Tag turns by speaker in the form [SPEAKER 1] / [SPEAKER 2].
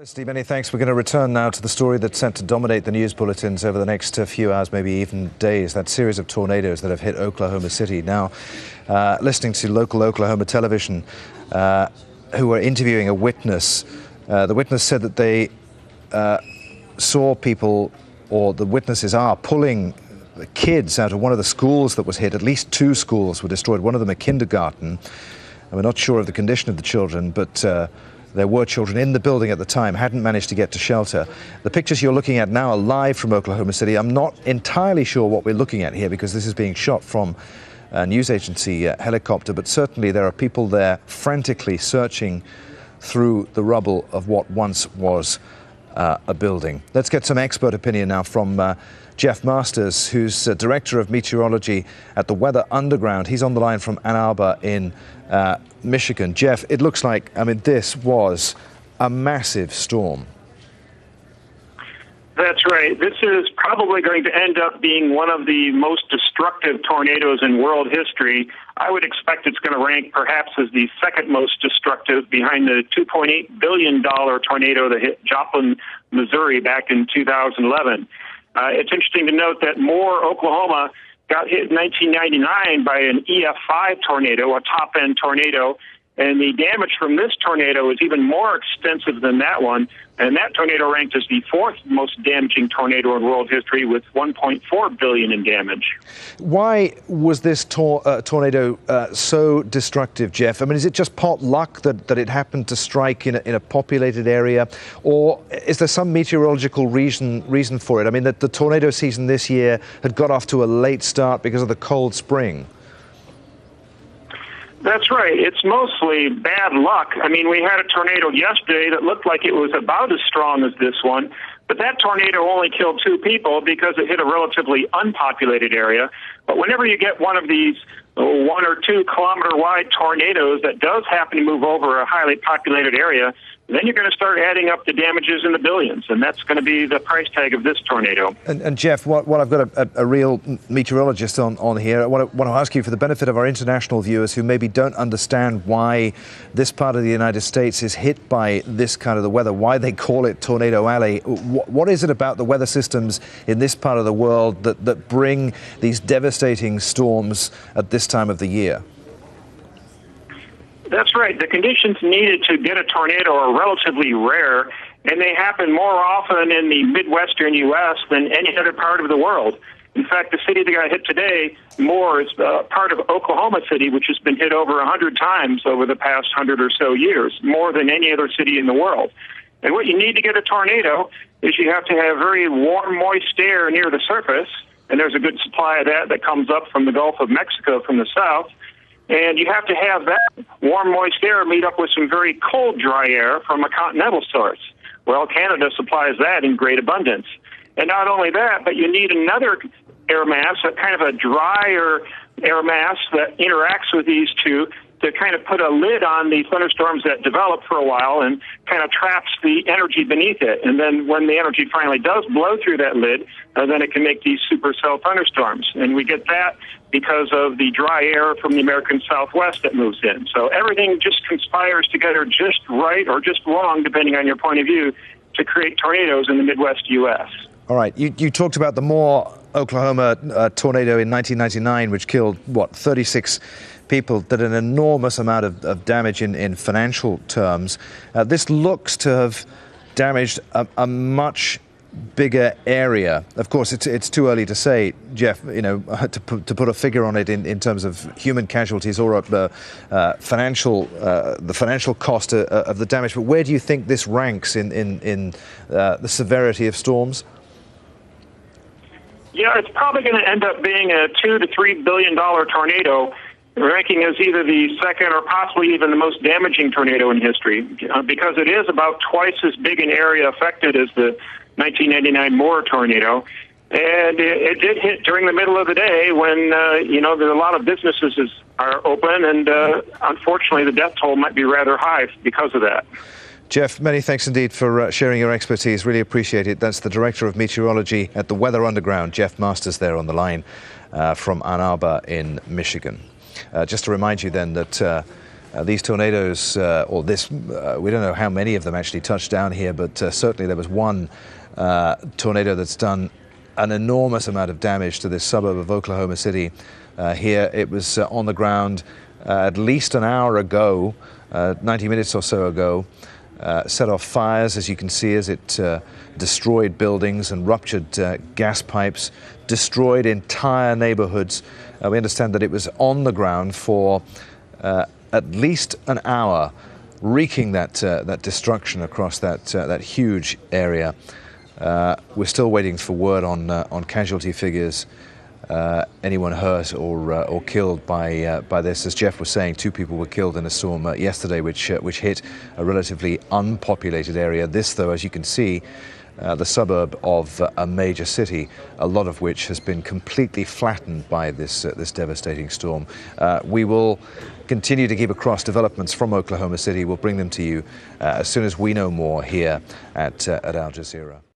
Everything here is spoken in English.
[SPEAKER 1] Steve, many thanks. We're going to return now to the story that's set to dominate the news bulletins over the next few hours, maybe even days. That series of tornadoes that have hit Oklahoma City. Now, listening to local Oklahoma television, who were interviewing a witness. The witness said that they saw people, or the witnesses are, pulling the kids out of one of the schools that was hit. At least 2 schools were destroyed, one of them a kindergarten. And we're not sure of the condition of the children, but there were children in the building at the time, hadn't managed to get to shelter. The pictures you're looking at now are live from Oklahoma City. I'm not entirely sure what we're looking at here because this is being shot from a news agency helicopter, but certainly there are people there frantically searching through the rubble of what once was a building. Let's get some expert opinion now from Jeff Masters, who's Director of Meteorology at the Weather Underground. He's on the line from Ann Arbor in Michigan. Jeff, it looks like, this was a massive storm.
[SPEAKER 2] That's right. This is probably going to end up being one of the most destructive tornadoes in world history. I would expect it's going to rank perhaps as the second most destructive behind the $2.8 billion tornado that hit Joplin, Missouri back in 2011. It's interesting to note that Moore, Oklahoma, got hit in 1999 by an EF5 tornado, a top-end tornado, and the damage from this tornado is even more extensive than that one, and that tornado ranked as the 4th most damaging tornado in world history with $1.4 billion in damage.
[SPEAKER 1] Why was this tornado so destructive, Jeff? Is it just pot luck that it happened to strike in a populated area, or is there some meteorological reason for it? The tornado season this year had got off to a late start because of the cold spring.
[SPEAKER 2] That's right. It's mostly bad luck. We had a tornado yesterday that looked like it was about as strong as this one, but that tornado only killed 2 people because it hit a relatively unpopulated area. But whenever you get one of these 1 or 2 kilometer wide tornadoes that does happen to move over a highly populated area, then you're going to start adding up the damages in the billions, and that's going to be the price tag of this tornado.
[SPEAKER 1] And Jeff, while I've got a real meteorologist on here, I want to ask you, for the benefit of our international viewers who maybe don't understand why this part of the United States is hit by this kind of the weather, why they call it Tornado Alley. What is it about the weather systems in this part of the world that bring these devastating storms at this time of the year?
[SPEAKER 2] That's right. The conditions needed to get a tornado are relatively rare, and they happen more often in the Midwestern U.S. than any other part of the world. In fact, the city that got hit today, Moore, is part of Oklahoma City, which has been hit over 100 times over the past 100 or so years, more than any other city in the world. And what you need to get a tornado is you have to have very warm, moist air near the surface, and there's a good supply of that comes up from the Gulf of Mexico from the south. And you have to have that warm, moist air meet up with some very cold, dry air from a continental source. Well, Canada supplies that in great abundance. And not only that, but you need another air mass, a kind of a drier air mass that interacts with these two to kind of put a lid on the thunderstorms that develop for a while and kind of traps the energy beneath it. And then when the energy finally does blow through that lid, then it can make these supercell thunderstorms. And we get that because of the dry air from the American Southwest that moves in. So everything just conspires together just right or just wrong, depending on your point of view, to create tornadoes in the Midwest U.S.
[SPEAKER 1] All right. You talked about the Moore, Oklahoma tornado in 1999, which killed, 36 people, did an enormous amount of damage in financial terms. This looks to have damaged a much bigger area. Of course, it's too early to say, Jeff, to put a figure on it in terms of human casualties or the financial cost of the damage. But where do you think this ranks in the severity of storms?
[SPEAKER 2] Yeah, it's probably going to end up being a $2 to $3 billion tornado, ranking as either the second or possibly even the most damaging tornado in history, because it is about twice as big an area affected as the 1999 Moore tornado. And it did hit during the middle of the day when, there are a lot of businesses are open, and unfortunately the death toll might be rather high because of that.
[SPEAKER 1] Jeff, many thanks indeed for sharing your expertise. Really appreciate it. That's the Director of Meteorology at the Weather Underground, Jeff Masters, there on the line from Ann Arbor in Michigan. Just to remind you then that These tornadoes, we don't know how many of them actually touched down here, but certainly there was one tornado that's done an enormous amount of damage to this suburb of Oklahoma City. Here it was on the ground at least an hour ago, 90 minutes or so ago, set off fires, as you can see, as it destroyed buildings and ruptured gas pipes, destroyed entire neighborhoods. We understand that it was on the ground for at least an hour, wreaking that destruction across that huge area. We're still waiting for word on casualty figures, anyone hurt or killed by this. As Jeff was saying, 2 people were killed in a storm yesterday, which hit a relatively unpopulated area. This, though, as you can see, the suburb of a major city, a lot of which has been completely flattened by this devastating storm. We will continue to keep across developments from Oklahoma City. We'll bring them to you as soon as we know more here at Al Jazeera.